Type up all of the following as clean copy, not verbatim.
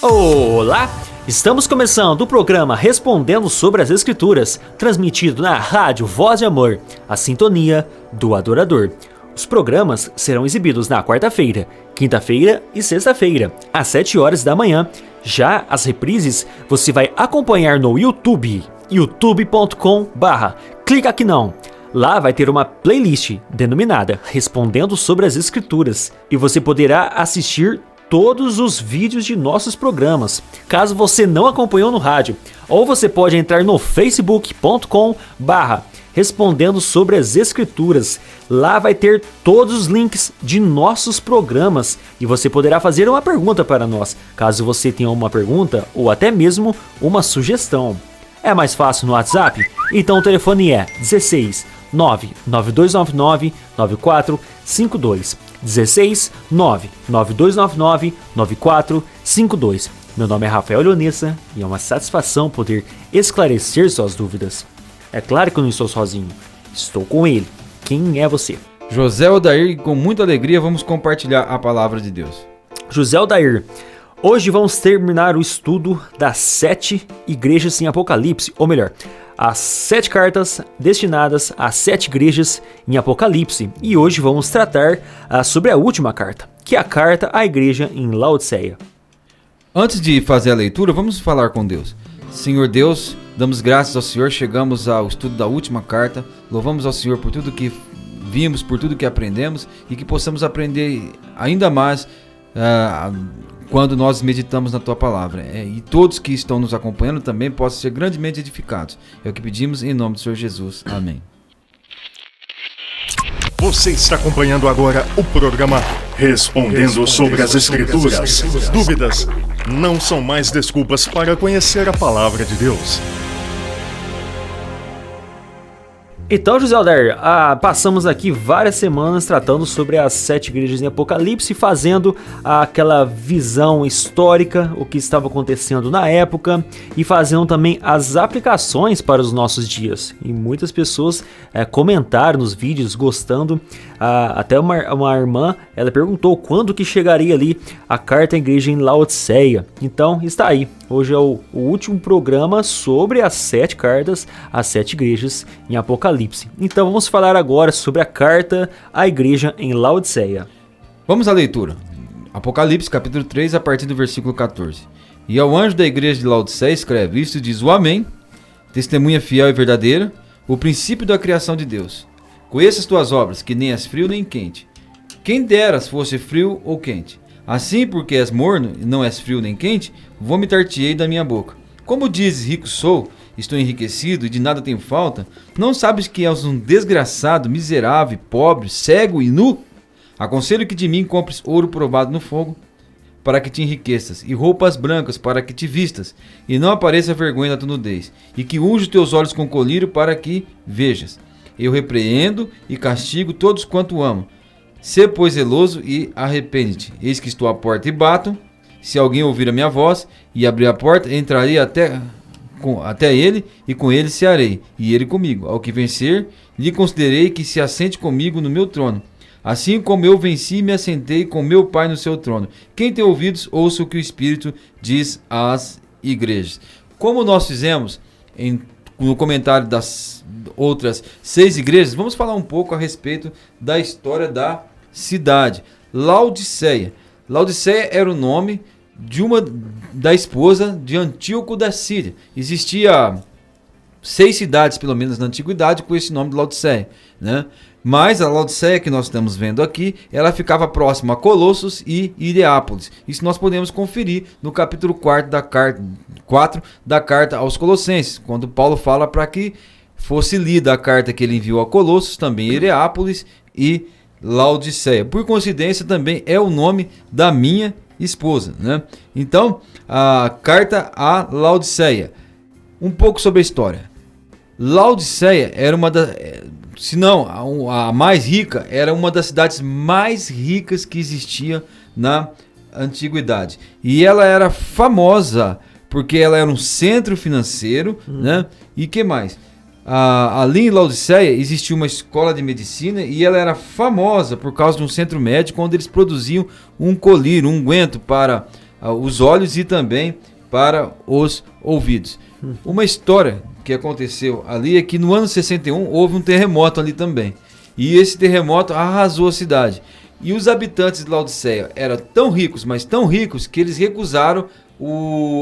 Olá! Estamos começando o programa Respondendo sobre as Escrituras, transmitido na Rádio Voz de Amor, a sintonia do adorador. Os programas serão exibidos na quarta-feira, quinta-feira e sexta-feira, às 7 horas da manhã. Já as reprises você vai acompanhar no YouTube, youtube.com/clica aqui não. Lá vai ter uma playlist denominada Respondendo sobre as Escrituras e você poderá assistir todos os vídeos de nossos programas, caso você não acompanhou no rádio. Ou você pode entrar no facebook.com/respondendo sobre as escrituras. Lá vai ter todos os links de nossos programas e você poderá fazer uma pergunta para nós, caso você tenha uma pergunta ou até mesmo uma sugestão. É mais fácil no WhatsApp? Então o telefone é 16 99299 9452. 16 99299 9452. Meu nome é Rafael Leonessa e é uma satisfação poder esclarecer suas dúvidas. É claro que eu não estou sozinho, estou com ele. Quem é você? José Odair, e com muita alegria vamos compartilhar a palavra de Deus. José Odair, hoje vamos terminar o estudo das 7 igrejas em Apocalipse, ou melhor, as 7 cartas destinadas às 7 igrejas em Apocalipse. E hoje vamos tratar sobre a última carta, que é a carta à igreja em Laodiceia. Antes de fazer a leitura, vamos falar com Deus. Senhor Deus, damos graças ao Senhor, chegamos ao estudo da última carta, louvamos ao Senhor por tudo que vimos, por tudo que aprendemos e que possamos aprender ainda mais quando nós meditamos na Tua Palavra. E todos que estão nos acompanhando também possam ser grandemente edificados. É o que pedimos em nome do Senhor Jesus. Amém. Você está acompanhando agora o programa Respondendo sobre as Escrituras. Dúvidas não são mais desculpas para conhecer a Palavra de Deus. Então, José Odair, passamos aqui várias semanas tratando sobre as 7 igrejas em Apocalipse, fazendo aquela visão histórica, o que estava acontecendo na época, e fazendo também as aplicações para os nossos dias. E muitas pessoas comentaram nos vídeos, gostando. Até uma irmã, ela perguntou quando que chegaria ali a carta à igreja em Laodiceia. Então, está aí. Hoje é o último programa sobre as 7 cartas às 7 igrejas em Apocalipse. Então vamos falar agora sobre a carta à igreja em Laodiceia. Vamos à leitura. Apocalipse capítulo 3, a partir do versículo 14. E ao anjo da igreja de Laodiceia escreve: isto diz o Amém, testemunha fiel e verdadeira, o princípio da criação de Deus. Conheço as tuas obras, que nem és frio nem quente. Quem deras fosse frio ou quente. Assim, porque és morno e não és frio nem quente, vomitar-te-ei da minha boca. Como dizes, rico sou, estou enriquecido e de nada tenho falta, não sabes que és um desgraçado, miserável, pobre, cego e nu? Aconselho que de mim compres ouro provado no fogo, para que te enriqueças, e roupas brancas para que te vistas, e não apareça vergonha da tua nudez, e que unja os teus olhos com colírio para que vejas. Eu repreendo e castigo todos quanto amo. Sê, pois, zeloso e arrepende-te. Eis que estou à porta e bato. Se alguém ouvir a minha voz e abrir a porta, entrarei até ele e com ele cearei, e ele comigo. Ao que vencer, lhe considerei que se assente comigo no meu trono. Assim como eu venci e me assentei com meu Pai no seu trono. Quem tem ouvidos, ouça o que o Espírito diz às igrejas. Como nós fizemos no comentário das outras 6 igrejas, vamos falar um pouco a respeito da história da cidade. Laodiceia. Laodiceia era o nome da esposa de Antíoco da Síria. Existia 6 cidades, pelo menos na antiguidade, com esse nome de Laodiceia, né? Mas a Laodiceia que nós estamos vendo aqui, ela ficava próxima a Colossos e Hierápolis. Isso nós podemos conferir no capítulo 4 da carta aos Colossenses, quando Paulo fala para que fosse lida a carta que ele enviou a Colossos, também Hierápolis e Laodiceia. Por coincidência, também é o nome da minha esposa, né? Então, a carta a Laodiceia. Um pouco sobre a história. Laodiceia era uma das, se não a mais rica, era uma das cidades mais ricas que existia na antiguidade. E ela era famosa porque ela era um centro financeiro, né? E que mais? Ali em Laodiceia existia uma escola de medicina e ela era famosa por causa de um centro médico onde eles produziam um colírio, um unguento para os olhos e também para os ouvidos. Uma história que aconteceu ali é que no ano 61 houve um terremoto ali também. E esse terremoto arrasou a cidade. E os habitantes de Laodiceia eram tão ricos, mas tão ricos, que eles recusaram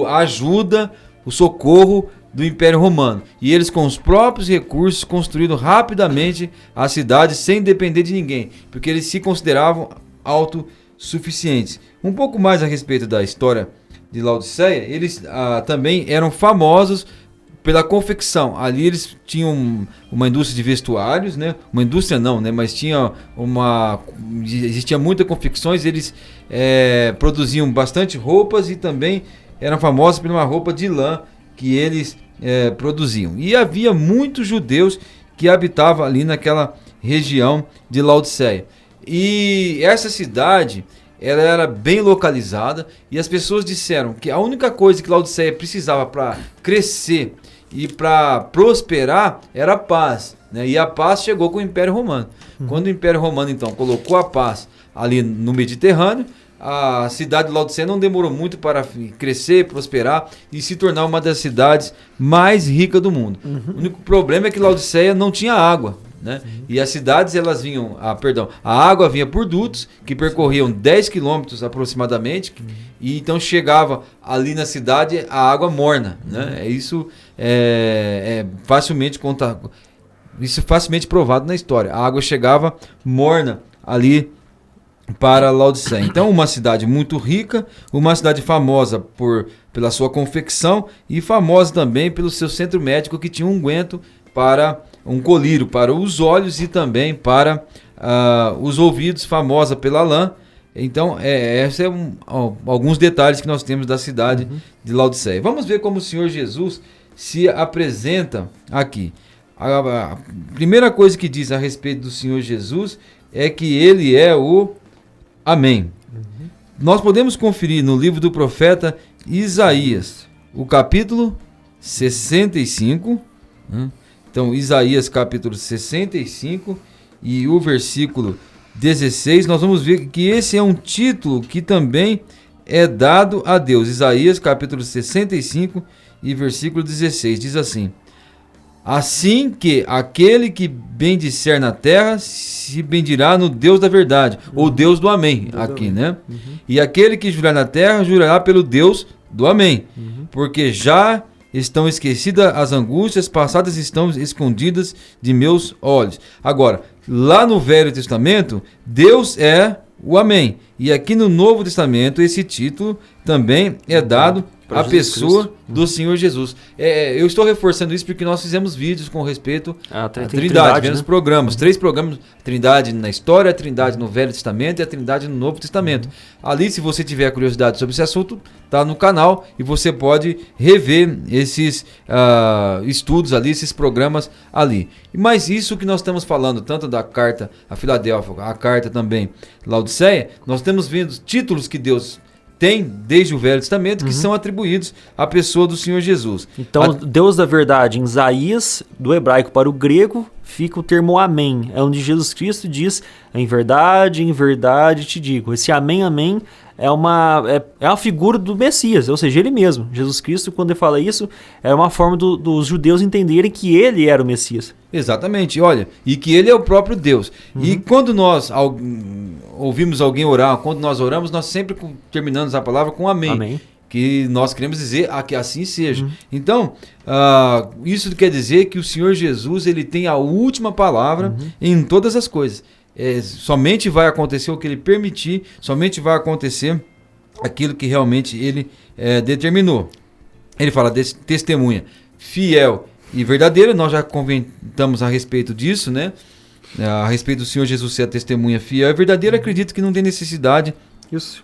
a ajuda, o socorro do Império Romano. E eles, com os próprios recursos, construíram rapidamente a cidade sem depender de ninguém, porque eles se consideravam autossuficientes. Um pouco mais a respeito da história de Laodiceia, eles também eram famosos pela confecção. Ali eles tinham uma indústria de vestuários, né? Uma indústria não, né? Mas existia muitas confecções. Eles produziam bastante roupas e também eram famosos por uma roupa de lã que eles produziam. E havia muitos judeus que habitavam ali naquela região de Laodiceia. E essa cidade, ela era bem localizada, e as pessoas disseram que a única coisa que Laodiceia precisava para crescer e para prosperar era a paz, né? E a paz chegou com o Império Romano. Quando o Império Romano então colocou a paz ali no Mediterrâneo, a cidade de Laodiceia não demorou muito para crescer, prosperar e se tornar uma das cidades mais ricas do mundo. O único problema é que Laodiceia não tinha água, né? E as cidades, elas vinham, a água vinha por dutos que percorriam 10 quilômetros aproximadamente, e então chegava ali na cidade a água morna, né? Isso é facilmente provado na história. A água chegava morna ali para Laodiceia. Então, uma cidade muito rica, uma cidade famosa pela sua confecção e famosa também pelo seu centro médico, que tinha um unguento para um colírio para os olhos e também para os ouvidos, famosa pela lã. Então, esses são alguns detalhes que nós temos da cidade de Laodiceia. Vamos ver como o Senhor Jesus se apresenta aqui. A primeira coisa que diz a respeito do Senhor Jesus é que ele é o Amém. Nós podemos conferir no livro do profeta Isaías, o capítulo 65. Então, Isaías capítulo 65 e o versículo 16, nós vamos ver que esse é um título que também é dado a Deus. Isaías capítulo 65 e versículo 16, diz assim: assim que aquele que bendisser na terra se bendirá no Deus da verdade, ou Deus do Amém, aqui, né? E aquele que jurar na terra jurará pelo Deus do Amém, porque já estão esquecidas as angústias, passadas estão escondidas de meus olhos. Agora, lá no Velho Testamento, Deus é o Amém. E aqui no Novo Testamento, esse título também é dado à pessoa do Senhor Jesus. Eu estou reforçando isso porque nós fizemos vídeos com respeito à Trindade, vemos programas, 3 programas, Trindade na história, a Trindade no Velho Testamento e a Trindade no Novo Testamento. Ali, se você tiver curiosidade sobre esse assunto, está no canal e você pode rever esses estudos ali, esses programas ali. Mas isso que nós estamos falando, tanto da carta a Filadélfia, a carta também Laodiceia, nós temos vendo títulos que Deus tem desde o Velho Testamento que são atribuídos à pessoa do Senhor Jesus. Então, Deus da verdade, em Isaías, do hebraico para o grego, fica o termo amém. É onde Jesus Cristo diz: em verdade te digo. Esse amém, amém é uma figura do Messias, ou seja, ele mesmo. Jesus Cristo, quando ele fala isso, é uma forma dos judeus entenderem que ele era o Messias. Exatamente, olha, e que ele é o próprio Deus. E quando nós ouvimos alguém orar, quando nós oramos, nós sempre terminamos a palavra com amém. Amém. Que nós queremos dizer que assim seja. Então, isso quer dizer que o Senhor Jesus, ele tem a última palavra em todas as coisas. Somente vai acontecer o que ele permitir, somente vai acontecer aquilo que realmente ele determinou. Ele fala desse testemunha fiel e verdadeira. Nós já comentamos a respeito disso, né? A respeito do Senhor Jesus ser a testemunha fiel e verdadeira. Acredito que não tem necessidade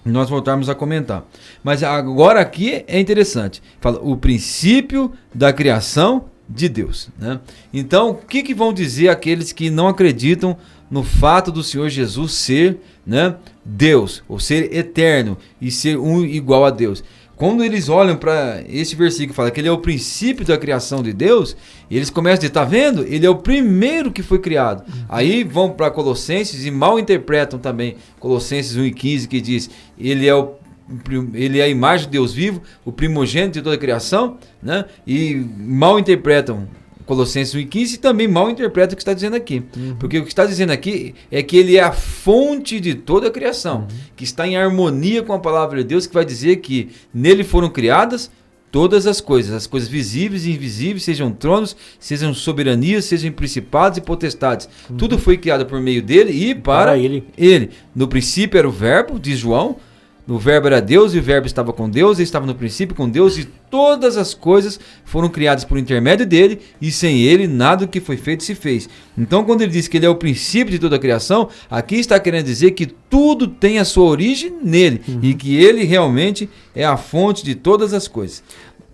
nós voltarmos a comentar. Mas agora aqui é interessante. Fala o princípio da criação de Deus, né? Então, o que vão dizer aqueles que não acreditam no fato do Senhor Jesus ser, né, Deus, ou ser eterno e ser um igual a Deus? Quando eles olham para esse versículo que fala que ele é o princípio da criação de Deus, eles começam a dizer, tá vendo? Ele é o primeiro que foi criado. Aí vão para Colossenses e mal interpretam também Colossenses 1:15, que diz, ele é o ele é a imagem de Deus vivo, o primogênito de toda a criação, né? E mal interpretam Colossenses 1:15 e também mal interpretam o que está dizendo aqui. Porque o que está dizendo aqui é que ele é a fonte de toda a criação, que está em harmonia com a palavra de Deus, que vai dizer que nele foram criadas todas as coisas visíveis e invisíveis, sejam tronos, sejam soberanias, sejam principados e potestades. Tudo foi criado por meio dele e para ele. No princípio era o verbo, diz João, o verbo era Deus e o verbo estava com Deus, ele estava no princípio com Deus e todas as coisas foram criadas por intermédio dele e sem ele nada do que foi feito se fez. Então quando ele diz que ele é o princípio de toda a criação, aqui está querendo dizer que tudo tem a sua origem nele e que ele realmente é a fonte de todas as coisas.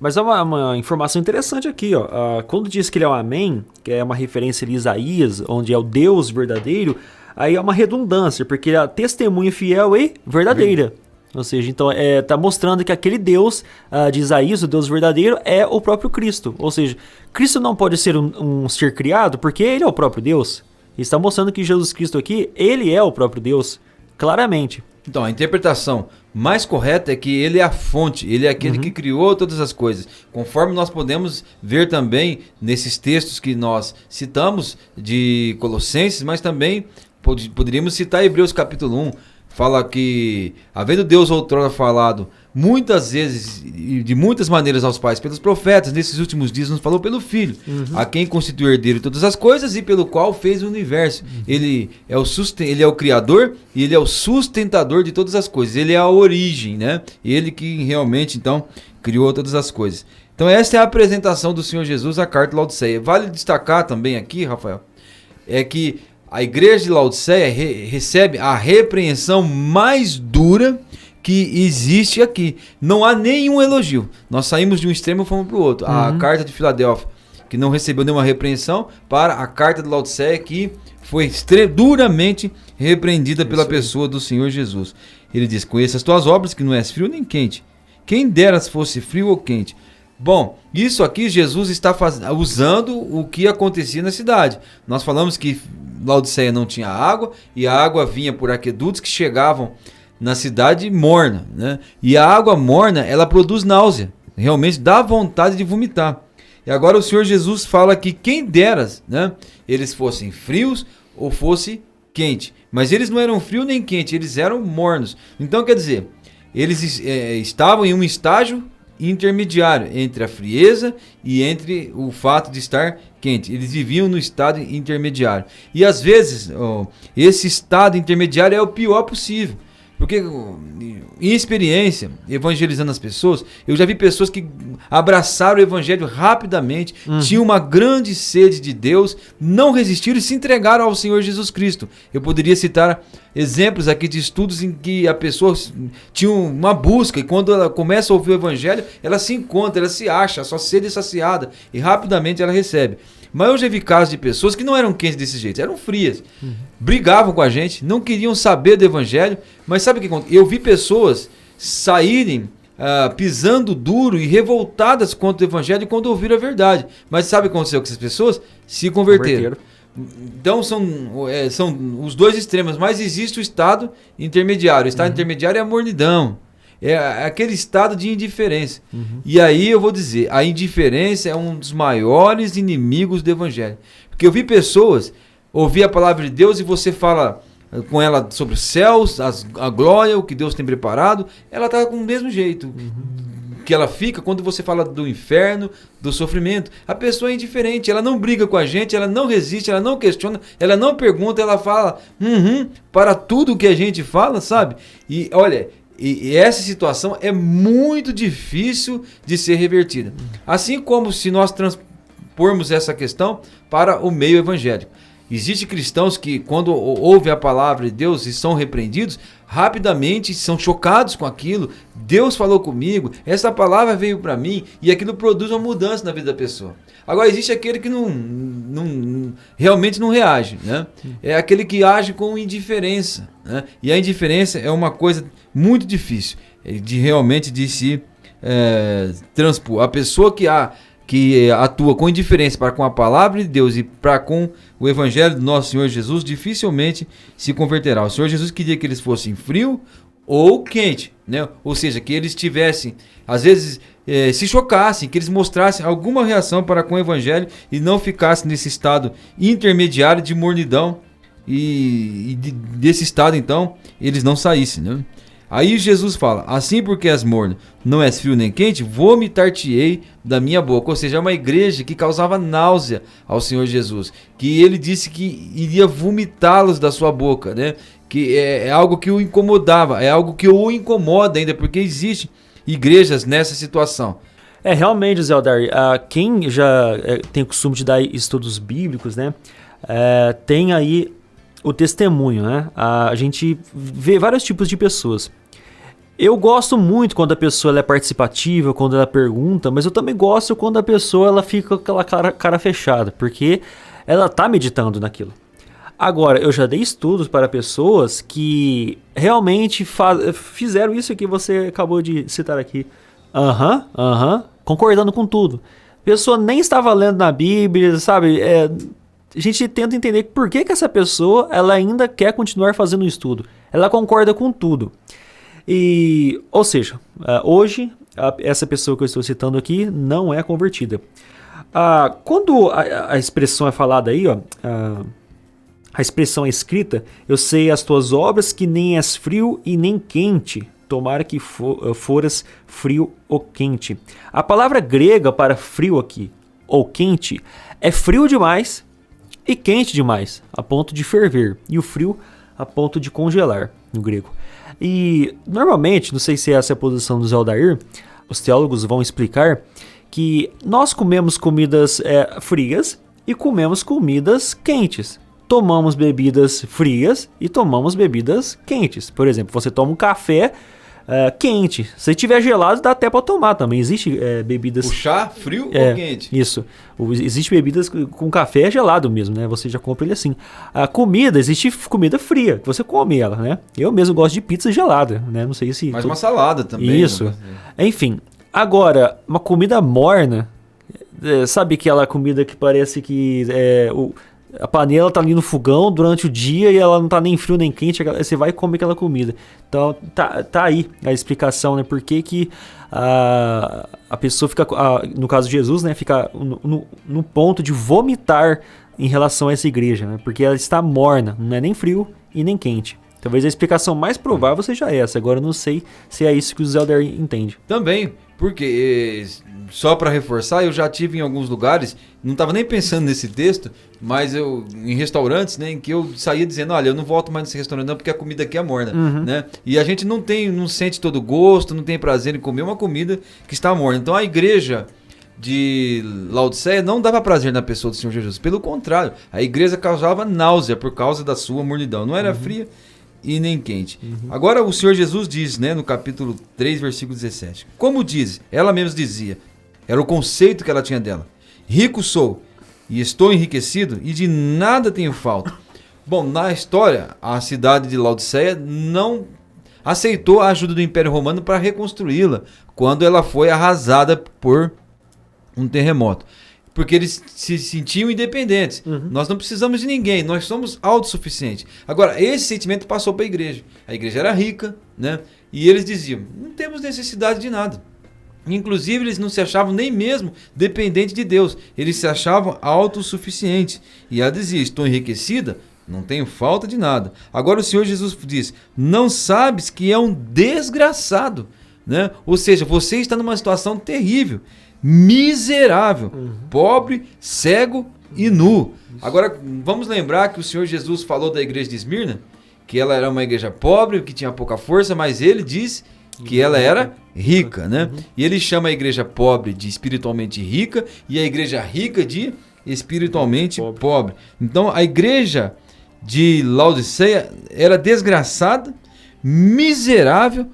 Mas há uma informação interessante aqui, ó. Quando diz que ele é o Amém, que é uma referência a Isaías, onde é o Deus verdadeiro, aí é uma redundância, porque a testemunha fiel e verdadeira. Ou seja, então está mostrando que aquele Deus de Isaías, o Deus verdadeiro, é o próprio Cristo. Ou seja, Cristo não pode ser um ser criado porque ele é o próprio Deus. E está mostrando que Jesus Cristo aqui, ele é o próprio Deus, claramente. Então, a interpretação mais correta é que ele é a fonte, ele é aquele que criou todas as coisas. Conforme nós podemos ver também nesses textos que nós citamos de Colossenses, mas também poderíamos citar Hebreus capítulo 1. Fala que, havendo Deus outrora falado muitas vezes e de muitas maneiras aos pais pelos profetas, nesses últimos dias nos falou pelo Filho, a quem constituiu herdeiro de todas as coisas e pelo qual fez o universo. Ele é o Criador e ele é o sustentador de todas as coisas. Ele é a origem, né? Ele que realmente, então, criou todas as coisas. Então essa é a apresentação do Senhor Jesus à carta de Laodiceia. Vale destacar também aqui, Rafael, é que a igreja de Laodiceia recebe a repreensão mais dura que existe aqui. Não há nenhum elogio. Nós saímos de um extremo e fomos para o outro. A carta de Filadélfia, que não recebeu nenhuma repreensão, para a carta de Laodiceia, que foi duramente repreendida pela pessoa do Senhor Jesus. Ele diz: conheça as tuas obras, que não és frio nem quente. Quem dera se fosse frio ou quente. Bom, isso aqui Jesus está usando o que acontecia na cidade. Nós falamos que Laodiceia não tinha água, e a água vinha por aquedutos que chegavam na cidade morna, né? E a água morna, ela produz náusea, realmente dá vontade de vomitar. E agora o Senhor Jesus fala que quem dera, né, eles fossem frios ou fosse quente. Mas eles não eram frios nem quentes, eles eram mornos. Então quer dizer, eles estavam em um estágio intermediário entre a frieza e entre o fato de estar quente. Eles viviam no estado intermediário. E às vezes, esse estado intermediário é o pior possível. Porque, em experiência, evangelizando as pessoas, eu já vi pessoas que abraçaram o evangelho rapidamente, tinham uma grande sede de Deus, não resistiram e se entregaram ao Senhor Jesus Cristo. Eu poderia citar exemplos aqui de estudos em que a pessoa tinha uma busca, e quando ela começa a ouvir o evangelho, ela se encontra, ela se acha, a sua sede é saciada, e rapidamente ela recebe. Mas eu já vi casos de pessoas que não eram quentes desse jeito, eram frias, brigavam com a gente, não queriam saber do evangelho. Mas sabe o que aconteceu? Eu vi pessoas saírem pisando duro e revoltadas contra o evangelho quando ouviram a verdade. Mas sabe o que aconteceu com essas pessoas? Se converteram. Então são os dois extremos, mas existe o estado intermediário. O estado intermediário é a mornidão. É aquele estado de indiferença. E aí eu vou dizer, a indiferença é um dos maiores inimigos do evangelho. Porque eu vi pessoas ouvir a palavra de Deus e você fala com ela sobre os céus, a glória, o que Deus tem preparado, ela está com o mesmo jeito que ela fica quando você fala do inferno, do sofrimento. A pessoa é indiferente, ela não briga com a gente, ela não resiste, ela não questiona, ela não pergunta, ela fala para tudo que a gente fala, sabe? E olha, e essa situação é muito difícil de ser revertida. Assim como se nós transpormos essa questão para o meio evangélico. Existem cristãos que, quando ouvem a palavra de Deus e são repreendidos, rapidamente são chocados com aquilo. Deus falou comigo, essa palavra veio para mim, e aquilo produz uma mudança na vida da pessoa. Agora, existe aquele que realmente não reage, né? É aquele que age com indiferença, né? E a indiferença é uma coisa muito difícil de se transpor. A pessoa que atua com indiferença para com a palavra de Deus e para com o evangelho do nosso Senhor Jesus, dificilmente se converterá. O Senhor Jesus queria que eles fossem frios ou quente, né? Ou seja, que eles tivessem, às vezes, se chocassem, que eles mostrassem alguma reação para com o evangelho e não ficassem nesse estado intermediário de mornidão e desse estado, então, eles não saíssem, né? Aí Jesus fala, assim porque és morno, não és frio nem quente, vomitar-te-ei da minha boca. Ou seja, é uma igreja que causava náusea ao Senhor Jesus, que ele disse que iria vomitá-los da sua boca, né? Que é algo que o incomodava, é algo que o incomoda ainda, porque existem igrejas nessa situação. Realmente, Zé Aldar, quem já tem o costume de dar estudos bíblicos, né, tem aí o testemunho, né? A gente vê vários tipos de pessoas. Eu gosto muito quando a pessoa ela é participativa, quando ela pergunta, mas eu também gosto quando a pessoa ela fica com aquela cara fechada, porque ela tá meditando naquilo. Agora, eu já dei estudos para pessoas que realmente fizeram isso que você acabou de citar aqui. Concordando com tudo. A pessoa nem estava lendo na Bíblia, sabe? A gente tenta entender por que essa pessoa ela ainda quer continuar fazendo o estudo. Ela concorda com tudo. Ou seja, hoje, essa pessoa que eu estou citando aqui não é convertida. Quando a expressão é falada aí, ó, a expressão é escrita, eu sei as tuas obras que nem és frio e nem quente, tomara que foras frio ou quente. A palavra grega para frio aqui, ou quente, é frio demais e quente demais, a ponto de ferver, e o frio a ponto de congelar, no grego. E normalmente, não sei se essa é a posição do Zé Aldair, os teólogos vão explicar que nós comemos comidas frias e comemos comidas quentes. Tomamos bebidas frias e tomamos bebidas quentes. Por exemplo, você toma um café quente. Se tiver gelado, dá até para tomar também. Existe bebidas... O chá frio ou quente? Isso. Existe bebidas com café gelado mesmo, né? Você já compra ele assim. A comida, existe comida fria, que você come ela, né? Eu mesmo gosto de pizza gelada, né? Não sei se... Mas uma salada também. Isso. Enfim. Agora, uma comida morna, sabe aquela comida que parece que a panela tá ali no fogão durante o dia e ela não tá nem frio nem quente, você vai comer aquela comida. Então tá aí a explicação, né? Por que a pessoa fica, no caso de Jesus, né, fica no ponto de vomitar em relação a essa igreja, né? Porque ela está morna, não é nem frio e nem quente. Talvez a explicação mais provável seja essa. Agora eu não sei se é isso que o Zé Aldair entende. Também, porque, só para reforçar, eu já tive em alguns lugares, não estava nem pensando nesse texto, mas em restaurantes, né, em que eu saía dizendo, olha, eu não volto mais nesse restaurante não, porque a comida aqui é morna, né? E a gente não sente todo o gosto, não tem prazer em comer uma comida que está morna. Então a igreja de Laodiceia não dava prazer na pessoa do Senhor Jesus. Pelo contrário, a igreja causava náusea por causa da sua mornidão. Não era fria e nem quente. Agora o Senhor Jesus diz, né, no capítulo 3, versículo 17. Como diz, ela mesma dizia, era o conceito que ela tinha dela. Rico sou e estou enriquecido e de nada tenho falta. Bom, na história, a cidade de Laodiceia não aceitou a ajuda do Império Romano para reconstruí-la quando ela foi arrasada por um terremoto. Porque eles se sentiam independentes. Nós não precisamos de ninguém, nós somos autossuficientes. Agora, esse sentimento passou para a igreja. A igreja era rica, né? E eles diziam, não temos necessidade de nada. Inclusive, eles não se achavam nem mesmo dependentes de Deus. Eles se achavam autossuficientes. E ela dizia, estou enriquecida, não tenho falta de nada. Agora o Senhor Jesus diz, não sabes que é um desgraçado, né? Ou seja, você está numa situação terrível, miserável, pobre, cego e nu. Agora, vamos lembrar que o Senhor Jesus falou da igreja de Esmirna, que ela era uma igreja pobre, que tinha pouca força, mas ele diz que ela era rica, né? E ele chama a igreja pobre de espiritualmente rica e a igreja rica de espiritualmente pobre. Então, a igreja de Laodiceia era desgraçada, miserável,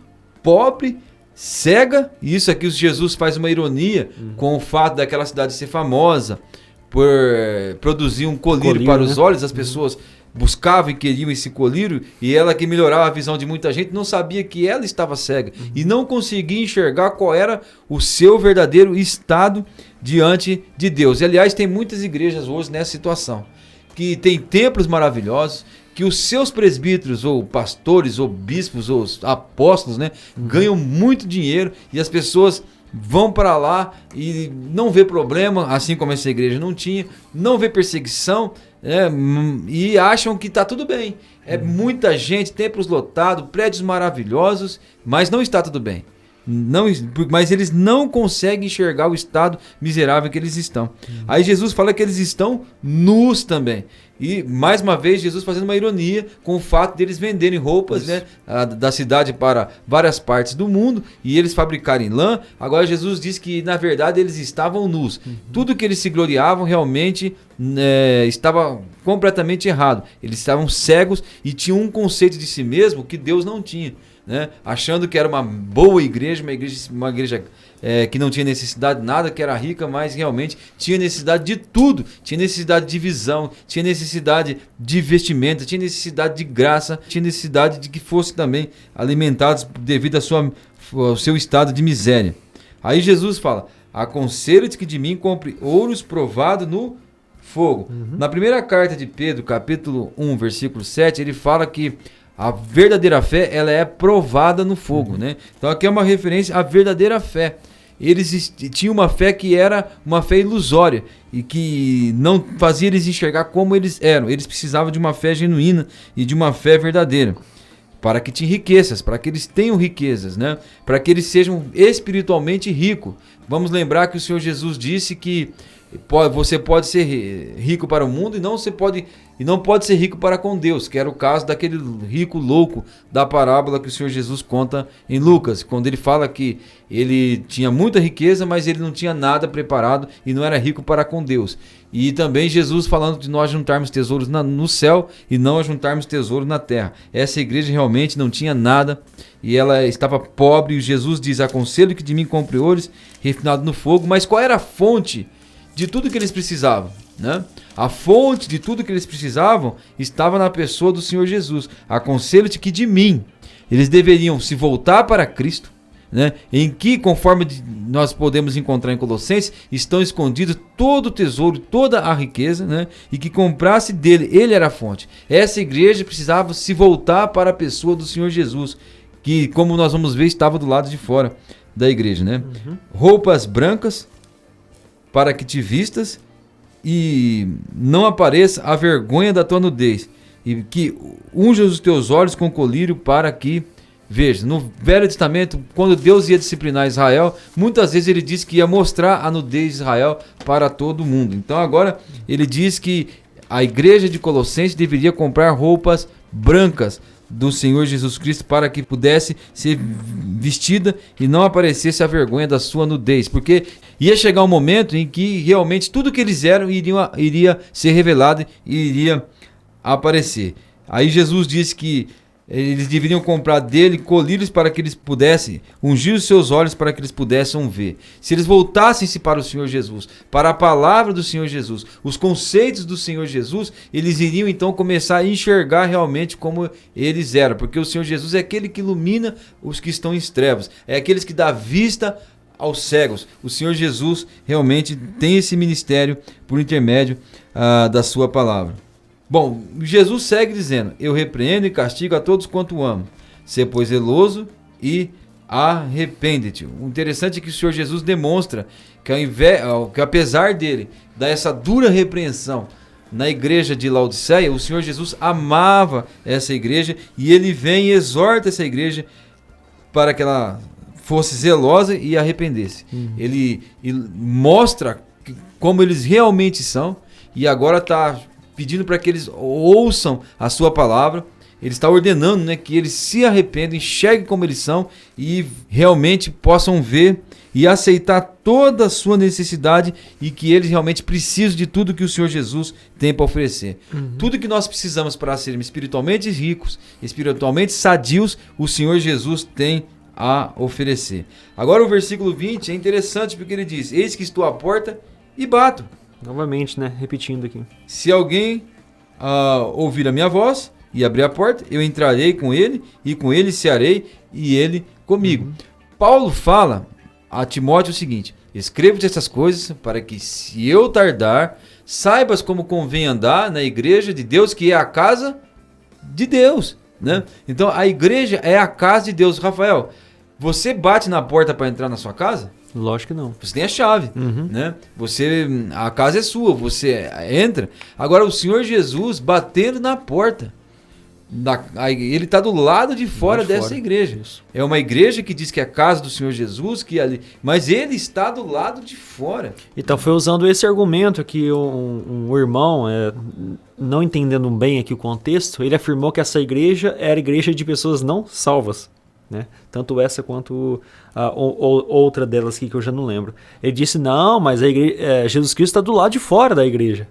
pobre, cega, e isso aqui Jesus faz uma ironia com o fato daquela cidade ser famosa por produzir um colírio para os olhos. As pessoas buscavam e queriam esse colírio, e ela que melhorava a visão de muita gente não sabia que ela estava cega e não conseguia enxergar qual era o seu verdadeiro estado diante de Deus. E aliás, tem muitas igrejas hoje nessa situação, que tem templos maravilhosos, que os seus presbíteros, ou pastores, ou bispos, ou apóstolos, né, ganham muito dinheiro e as pessoas vão para lá e não vê problema, assim como essa igreja não tinha, não vê perseguição, e acham que está tudo bem. É muita gente, templos lotados, prédios maravilhosos, mas não está tudo bem. Não, mas eles não conseguem enxergar o estado miserável que eles estão. Aí Jesus fala que eles estão nus também. E mais uma vez Jesus fazendo uma ironia com o fato deles venderem roupas, né, da cidade para várias partes do mundo e eles fabricarem lã. Agora Jesus diz que na verdade eles estavam nus. Tudo que eles se gloriavam realmente estava completamente errado. Eles estavam cegos e tinham um conceito de si mesmo que Deus não tinha. Né? Achando que era uma boa igreja, uma igreja que não tinha necessidade de nada, que era rica, mas realmente tinha necessidade de tudo. Tinha necessidade de visão, tinha necessidade de vestimenta, tinha necessidade de graça, tinha necessidade de que fossem também alimentados devido ao seu estado de miséria. Aí Jesus fala: aconselho-te que de mim compre ouros provado no fogo. Na primeira carta de Pedro, capítulo 1, versículo 7, ele fala que a verdadeira fé, ela é provada no fogo, né? Então aqui é uma referência à verdadeira fé. Eles tinham uma fé que era uma fé ilusória e que não fazia eles enxergar como eles eram. Eles precisavam de uma fé genuína e de uma fé verdadeira para que te enriqueças, para que eles tenham riquezas, né? Para que eles sejam espiritualmente ricos. Vamos lembrar que o Senhor Jesus disse que você pode ser rico para o mundo e não pode ser rico para com Deus, que era o caso daquele rico louco da parábola que o Senhor Jesus conta em Lucas, quando ele fala que ele tinha muita riqueza, mas ele não tinha nada preparado e não era rico para com Deus. E também Jesus falando de nós juntarmos tesouros no céu e não juntarmos tesouros na terra. Essa igreja realmente não tinha nada e ela estava pobre, e Jesus diz: aconselho que de mim compre ouros refinado no fogo. Mas qual era a fonte de tudo que eles precisavam, né? A fonte de tudo que eles precisavam estava na pessoa do Senhor Jesus. Aconselho-te que de mim eles deveriam se voltar para Cristo, né? Em que, conforme nós podemos encontrar em Colossenses, estão escondidos todo o tesouro, toda a riqueza, né? E que comprasse dele, ele era a fonte. Essa igreja precisava se voltar para a pessoa do Senhor Jesus, que, como nós vamos ver, estava do lado de fora da igreja, né? Roupas brancas, para que te vistas e não apareça a vergonha da tua nudez, e que unjas os teus olhos com colírio para que vejas. No Velho Testamento, quando Deus ia disciplinar Israel, muitas vezes ele disse que ia mostrar a nudez de Israel para todo mundo. Então agora ele diz que a igreja de Colossenses deveria comprar roupas brancas do Senhor Jesus Cristo para que pudesse ser vestida e não aparecesse a vergonha da sua nudez, porque ia chegar um momento em que realmente tudo que eles eram iria ser revelado e iria aparecer. Aí Jesus disse que eles deveriam comprar dele colírios para que eles pudessem ungir os seus olhos para que eles pudessem ver. Se eles voltassem-se para o Senhor Jesus, para a palavra do Senhor Jesus, os conceitos do Senhor Jesus, eles iriam então começar a enxergar realmente como eles eram, porque o Senhor Jesus é aquele que ilumina os que estão em trevas, é aqueles que dá vista aos cegos. O Senhor Jesus realmente tem esse ministério por intermédio da sua palavra. Bom, Jesus segue dizendo: eu repreendo e castigo a todos quanto amo. Sê, pois, zeloso e arrepende-te. O interessante é que o Senhor Jesus demonstra que apesar dele dar essa dura repreensão na igreja de Laodiceia, o Senhor Jesus amava essa igreja e ele vem e exorta essa igreja para que ela fosse zelosa e arrependesse. Ele mostra como eles realmente são e agora está pedindo para que eles ouçam a sua palavra. Ele está ordenando, né, que eles se arrependam, enxerguem como eles são e realmente possam ver e aceitar toda a sua necessidade e que eles realmente precisam de tudo que o Senhor Jesus tem para oferecer. Tudo que nós precisamos para sermos espiritualmente ricos, espiritualmente sadios, o Senhor Jesus tem a oferecer. Agora o versículo 20 é interessante porque ele diz: eis que estou à porta e bato. Novamente, né? Repetindo aqui. Se alguém ouvir a minha voz e abrir a porta, eu entrarei com ele e com ele cearei e ele comigo. Paulo fala a Timóteo o seguinte: escrevo-te essas coisas para que, se eu tardar, saibas como convém andar na igreja de Deus, que é a casa de Deus, né? Então a igreja é a casa de Deus. Rafael, você bate na porta para entrar na sua casa? Lógico que não. Você tem a chave, né? A casa é sua, você entra. Agora o Senhor Jesus batendo na porta. Ele está do lado de fora dessa igreja. Isso. É uma igreja que diz que é a casa do Senhor Jesus, mas ele está do lado de fora. Então foi usando esse argumento que um irmão, não entendendo bem aqui o contexto, ele afirmou que essa igreja era igreja de pessoas não salvas, né? Tanto essa quanto outra delas aqui que eu já não lembro. Ele disse, não, mas Jesus Cristo está do lado de fora da igreja.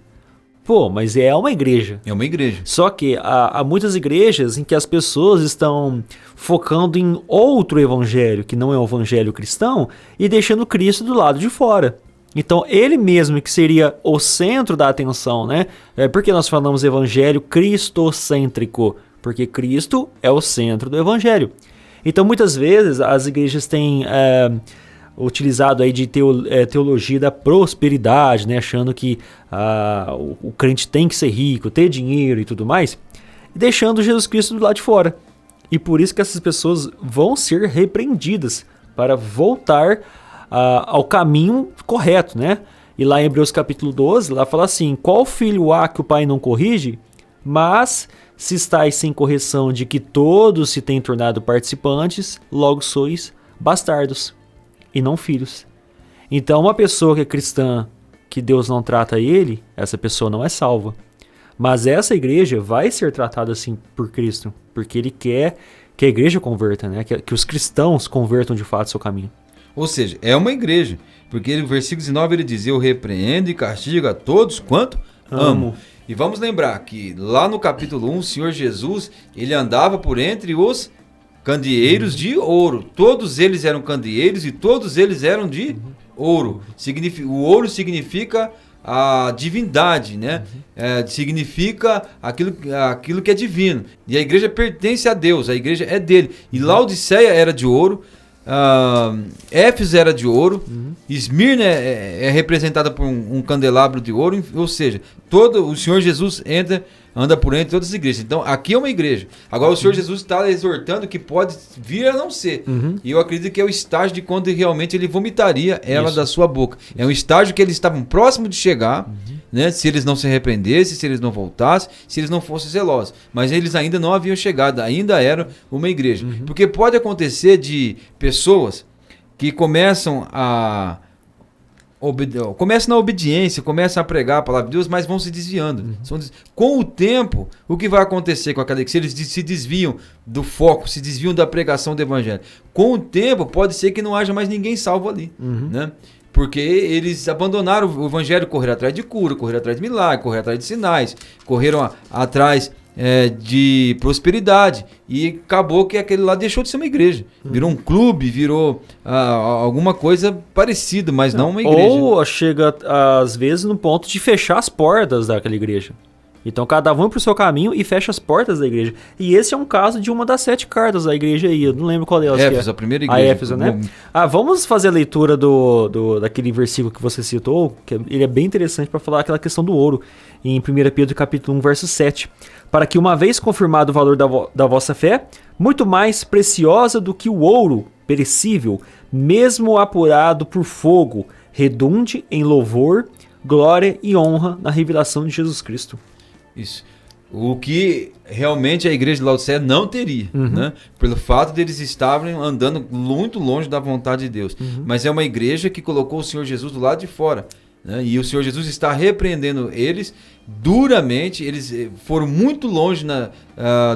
Pô, mas é uma igreja. É uma igreja. Só que há muitas igrejas em que as pessoas estão focando em outro evangelho, que não é o evangelho cristão, e deixando Cristo do lado de fora. Então, ele mesmo que seria o centro da atenção, né? Por que nós falamos evangelho cristocêntrico? Porque Cristo é o centro do evangelho. Então, muitas vezes, as igrejas têm utilizado aí de teologia da prosperidade, né? Achando que o crente tem que ser rico, ter dinheiro e tudo mais, e deixando Jesus Cristo do lado de fora. E por isso que essas pessoas vão ser repreendidas para voltar ao caminho correto, né? E lá em Hebreus capítulo 12, lá fala assim, qual filho há que o pai não corrige? Mas se estáis sem correção de que todos se têm tornado participantes, logo sois bastardos e não filhos. Então uma pessoa que é cristã, que Deus não trata ele, essa pessoa não é salva. Mas essa igreja vai ser tratada assim por Cristo, porque ele quer que a igreja converta, né? Que os cristãos convertam de fato seu caminho. Ou seja, é uma igreja, porque no versículo 19 ele diz, eu repreendo e castigo a todos quanto amo. E vamos lembrar que lá no capítulo 1, o Senhor Jesus, ele andava por entre os candeeiros de ouro. Todos eles eram candeeiros e todos eles eram de ouro. O ouro significa a divindade, né? Significa aquilo que é divino. E a igreja pertence a Deus, a igreja é dele. E Laodiceia era de ouro, Éfeso era de ouro, Esmirna é representada por um candelabro de ouro, ou seja, o Senhor Jesus anda por entre todas as igrejas. Então aqui é uma igreja. Agora o Senhor Jesus está exortando que pode vir a não ser. E eu acredito que é o estágio de quando realmente ele vomitaria ela da sua boca. É um estágio que eles estavam próximos de chegar, né? Se eles não se arrependessem, se eles não voltassem, se eles não fossem zelosos. Mas eles ainda não haviam chegado, ainda eram uma igreja. Porque pode acontecer de pessoas que começam na obediência, começam a pregar a palavra de Deus, mas vão se desviando. Com o tempo, o que vai acontecer com aquela igreja? Se eles se desviam do foco, se desviam da pregação do evangelho, com o tempo pode ser que não haja mais ninguém salvo ali, né? Porque eles abandonaram o evangelho, correram atrás de cura, correram atrás de milagre, correram atrás de sinais, correram atrás de prosperidade, e acabou que aquele lá deixou de ser uma igreja, virou um clube, virou alguma coisa parecida, mas não uma igreja. Ou chega às vezes no ponto de fechar as portas daquela igreja. Então cada um para o seu caminho e fecha as portas da igreja. E esse é um caso de uma das 7 cartas da igreja aí. Eu não lembro qual delas Éfeso, é. A primeira igreja. A Éfeso, né? Vamos fazer a leitura daquele versículo que você citou, que ele é bem interessante para falar aquela questão do ouro. Em 1 Pedro capítulo 1, verso 7. Para que uma vez confirmado o valor da vossa fé, muito mais preciosa do que o ouro perecível, mesmo apurado por fogo, redunde em louvor, glória e honra na revelação de Jesus Cristo. Isso. O que realmente a igreja de Laodiceia não teria, né? Pelo fato de eles estarem andando muito longe da vontade de Deus. Mas é uma igreja que colocou o Senhor Jesus do lado de fora, né? E o Senhor Jesus está repreendendo eles duramente. Eles foram muito longe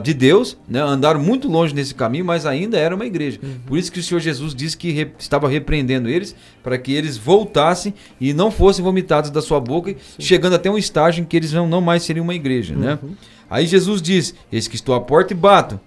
de Deus, né? Andaram muito longe nesse caminho, mas ainda era uma igreja. Por isso que o Senhor Jesus disse que estava repreendendo eles, para que eles voltassem e não fossem vomitados da sua boca, chegando até um estágio em que eles não mais seriam uma igreja, né? Aí Jesus diz, eis que estou à porta e bato.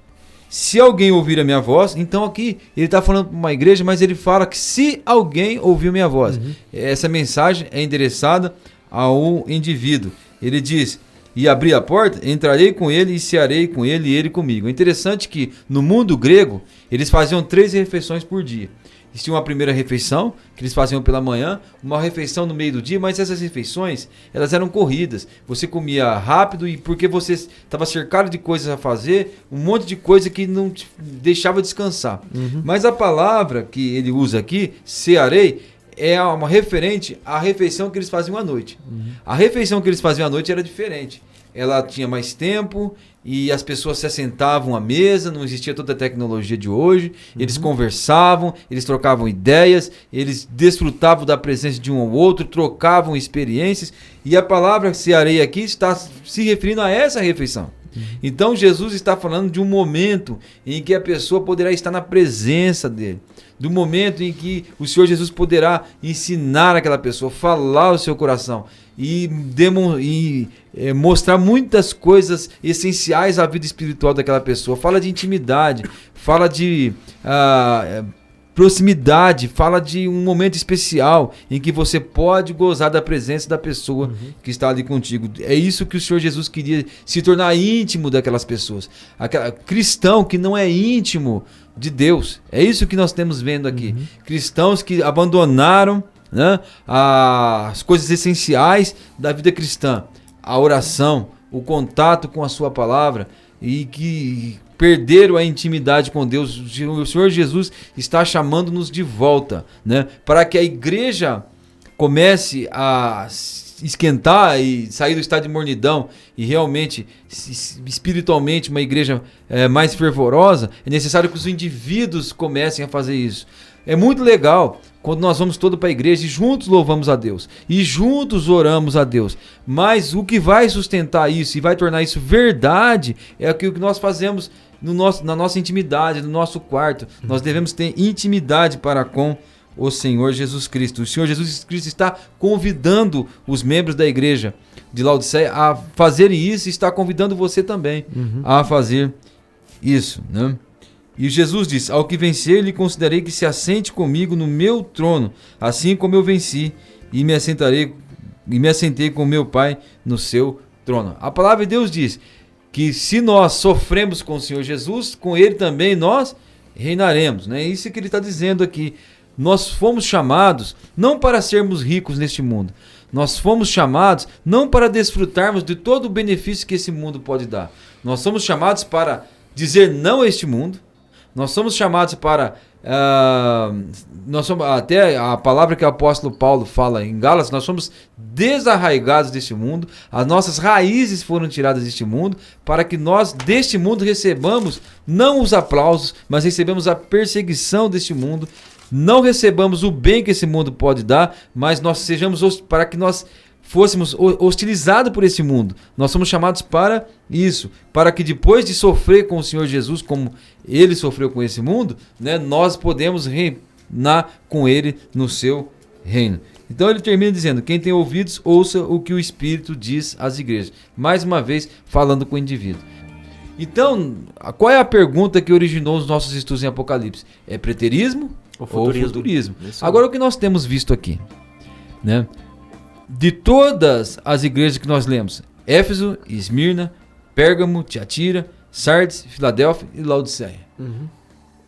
Se alguém ouvir a minha voz, então aqui ele está falando para uma igreja, mas ele fala que se alguém ouvir minha voz, essa mensagem é endereçada ao indivíduo. Ele diz, e abri a porta, entrarei com ele e cearei com ele e ele comigo. É interessante que no mundo grego, eles faziam 3 refeições por dia. Existia uma primeira refeição, que eles faziam pela manhã, uma refeição no meio do dia, mas essas refeições, elas eram corridas. Você comia rápido e porque você estava cercado de coisas a fazer, um monte de coisa que não te deixava descansar. Mas a palavra que ele usa aqui, cearei, é uma referente à refeição que eles faziam à noite. A refeição que eles faziam à noite era diferente. Ela tinha mais tempo e as pessoas se assentavam à mesa, não existia toda a tecnologia de hoje. Eles conversavam, eles trocavam ideias, eles desfrutavam da presença de um ao outro, trocavam experiências. E a palavra cearei aqui está se referindo a essa refeição. Então Jesus está falando de um momento em que a pessoa poderá estar na presença dele. Do momento em que o Senhor Jesus poderá ensinar aquela pessoa, falar o seu coração e mostrar muitas coisas essenciais à vida espiritual daquela pessoa. Fala de intimidade, fala de proximidade, fala de um momento especial em que você pode gozar da presença da pessoa que está ali contigo. É isso que o Senhor Jesus queria, se tornar íntimo daquelas pessoas. Aquela cristão que não é íntimo de Deus. É isso que nós temos vendo aqui. Cristãos que abandonaram, né, as coisas essenciais da vida cristã. A oração, o contato com a sua palavra e que perderam a intimidade com Deus. O Senhor Jesus está chamando-nos de volta, né, para que a igreja comece a esquentar e sair do estado de mornidão e realmente, espiritualmente, uma igreja mais fervorosa. É necessário que os indivíduos comecem a fazer isso. É muito legal quando nós vamos todos para a igreja e juntos louvamos a Deus e juntos oramos a Deus, mas o que vai sustentar isso e vai tornar isso verdade é o que nós fazemos na nossa intimidade, no nosso quarto. Nós devemos ter intimidade para com o Senhor Jesus Cristo. O Senhor Jesus Cristo está convidando os membros da igreja de Laodiceia a fazerem isso e está convidando você também a fazer isso, né? E Jesus diz: ao que vencer, lhe considerei que se assente comigo no meu trono, assim como eu venci e me assentei com meu Pai no seu trono. A palavra de Deus diz que se nós sofremos com o Senhor Jesus, com ele também nós reinaremos, né? Isso que ele está dizendo aqui. Nós fomos chamados não para sermos ricos neste mundo. Nós fomos chamados não para desfrutarmos de todo o benefício que esse mundo pode dar. Nós somos chamados para dizer não a este mundo. Nós somos chamados para... até a palavra que o apóstolo Paulo fala em Gálatas, nós somos desarraigados deste mundo. As nossas raízes foram tiradas deste mundo para que nós deste mundo recebamos não os aplausos, mas recebemos a perseguição deste mundo. Não recebamos o bem que esse mundo pode dar, mas nós sejamos para que nós fôssemos hostilizados por esse mundo. Nós somos chamados para isso, para que depois de sofrer com o Senhor Jesus, como ele sofreu com esse mundo, né, nós podemos reinar com ele no seu reino. Então ele termina dizendo: quem tem ouvidos, ouça o que o Espírito diz às igrejas. Mais uma vez, falando com o indivíduo. Então, qual é a pergunta que originou os nossos estudos em Apocalipse? É preterismo ou futurismo? Agora, o que nós temos visto aqui, né? De todas as igrejas que nós lemos, Éfeso, Esmirna, Pérgamo, Tiatira, Sardes, Filadélfia e Laodiceia,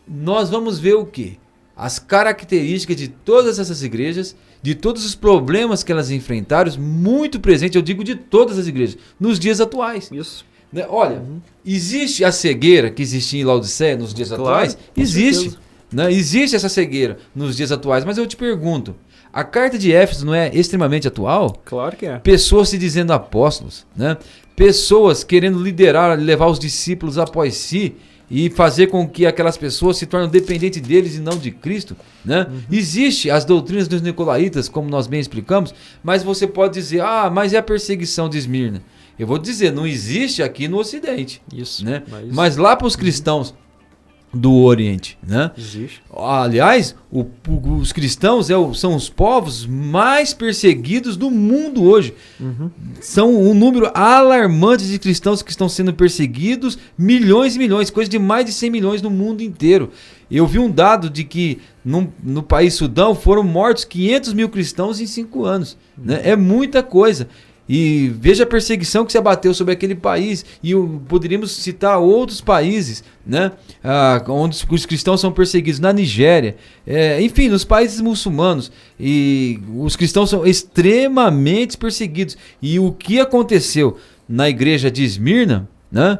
nós vamos ver o quê? As características de todas essas igrejas, de todos os problemas que elas enfrentaram, muito presente, eu digo de todas as igrejas, nos dias atuais. Isso. Olha, existe a cegueira que existia em Laodiceia nos dias atuais? Existe. Né? Existe essa cegueira nos dias atuais, mas eu te pergunto, a carta de Éfeso não é extremamente atual? Claro que é. Pessoas se dizendo apóstolos, né? Pessoas querendo liderar, levar os discípulos após si e fazer com que aquelas pessoas se tornem dependentes deles e não de Cristo, né? Existe as doutrinas dos nicolaítas, como nós bem explicamos, mas você pode dizer: mas é a perseguição de Esmirna. Eu vou dizer, não existe aqui no Ocidente. Isso. Né? Mas lá para os cristãos do Oriente, né? Existe. Aliás, os cristãos são os povos mais perseguidos do mundo hoje. São um número alarmante de cristãos que estão sendo perseguidos, milhões e milhões, coisa de mais de 100 milhões no mundo inteiro. Eu vi um dado de que no país Sudão foram mortos 500 mil cristãos em 5 anos. Né? É muita coisa. E veja a perseguição que se abateu sobre aquele país. E poderíamos citar outros países, né? Onde os cristãos são perseguidos. Na Nigéria, enfim, nos países muçulmanos. E os cristãos são extremamente perseguidos. E o que aconteceu na igreja de Esmirna, né?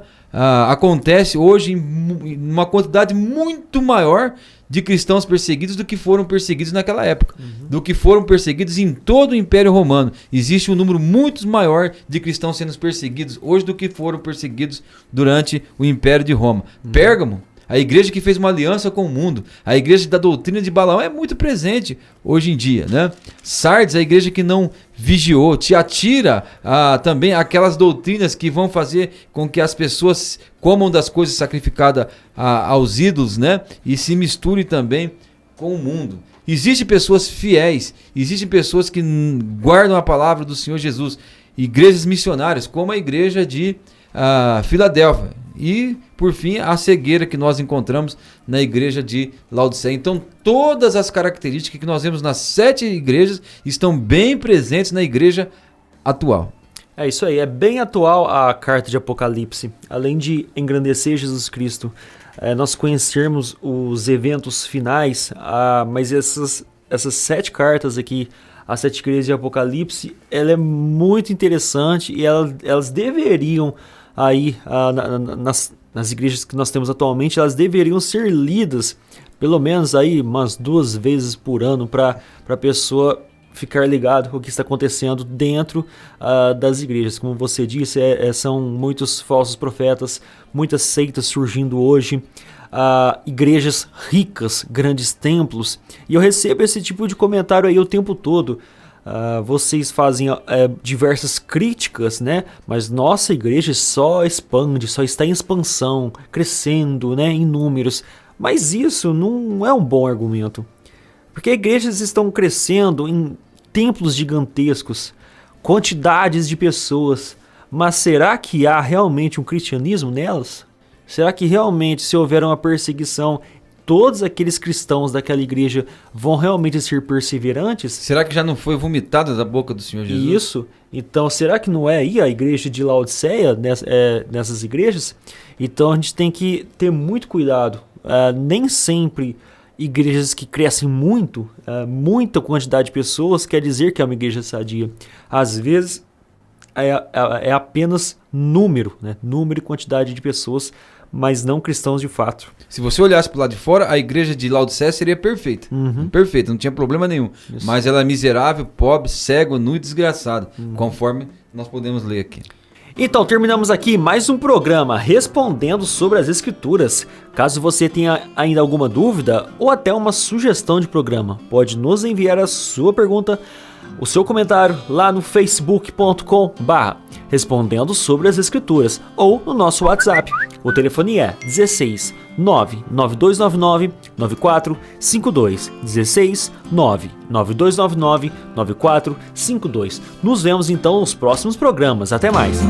Acontece hoje em uma quantidade muito maior de cristãos perseguidos do que foram perseguidos naquela época, do que foram perseguidos em todo o Império Romano. Existe um número muito maior de cristãos sendo perseguidos hoje do que foram perseguidos durante o Império de Roma. Pérgamo, a igreja que fez uma aliança com o mundo, a igreja da doutrina de Balaão é muito presente hoje em dia, né? Sardes, a igreja que não vigiou, Tiatira, também aquelas doutrinas que vão fazer com que as pessoas comam das coisas sacrificadas aos ídolos, né? E se misturem também com o mundo. Existem pessoas fiéis, existem pessoas que guardam a palavra do Senhor Jesus, igrejas missionárias, como a igreja de Filadélfia. E, por fim, a cegueira que nós encontramos na igreja de Laodiceia. Então, todas as características que nós vemos nas 7 igrejas estão bem presentes na igreja atual. É isso aí, é bem atual a carta de Apocalipse. Além de engrandecer Jesus Cristo, nós conhecermos os eventos finais, mas essas 7 cartas aqui, as 7 igrejas de Apocalipse, ela é muito interessante e elas deveriam... Aí, nas igrejas que nós temos atualmente, elas deveriam ser lidas pelo menos aí umas 2 vezes por ano para a pessoa ficar ligado com o que está acontecendo dentro das igrejas. Como você disse, são muitos falsos profetas, muitas seitas surgindo hoje, igrejas ricas, grandes templos, e eu recebo esse tipo de comentário aí o tempo todo. Vocês fazem diversas críticas, né? Mas nossa igreja só expande, só está em expansão, crescendo, né? Em números. Mas isso não é um bom argumento. Porque igrejas estão crescendo em templos gigantescos, quantidades de pessoas. Mas será que há realmente um cristianismo nelas? Será que realmente, se houver uma perseguição, todos aqueles cristãos daquela igreja vão realmente ser perseverantes? Será que já não foi vomitado da boca do Senhor Jesus? Isso. Então, será que não é aí a igreja de Laodiceia, nessas igrejas? Então, a gente tem que ter muito cuidado. Nem sempre igrejas que crescem muito, muita quantidade de pessoas, quer dizer que é uma igreja sadia. Às vezes, é apenas número, né? Número e quantidade de pessoas, mas não cristãos de fato. Se você olhasse para o lado de fora, a igreja de Laodiceia seria perfeita. Perfeita, não tinha problema nenhum. Isso. Mas ela é miserável, pobre, cego, nu e desgraçado, conforme nós podemos ler aqui. Então, terminamos aqui mais um programa respondendo sobre as Escrituras. Caso você tenha ainda alguma dúvida ou até uma sugestão de programa, pode nos enviar a sua pergunta, o seu comentário lá no facebook.com/respondendo sobre as Escrituras ou no nosso WhatsApp. O telefone é 16 99299 9452. 16 99299 9452. Nos vemos então nos próximos programas. Até mais!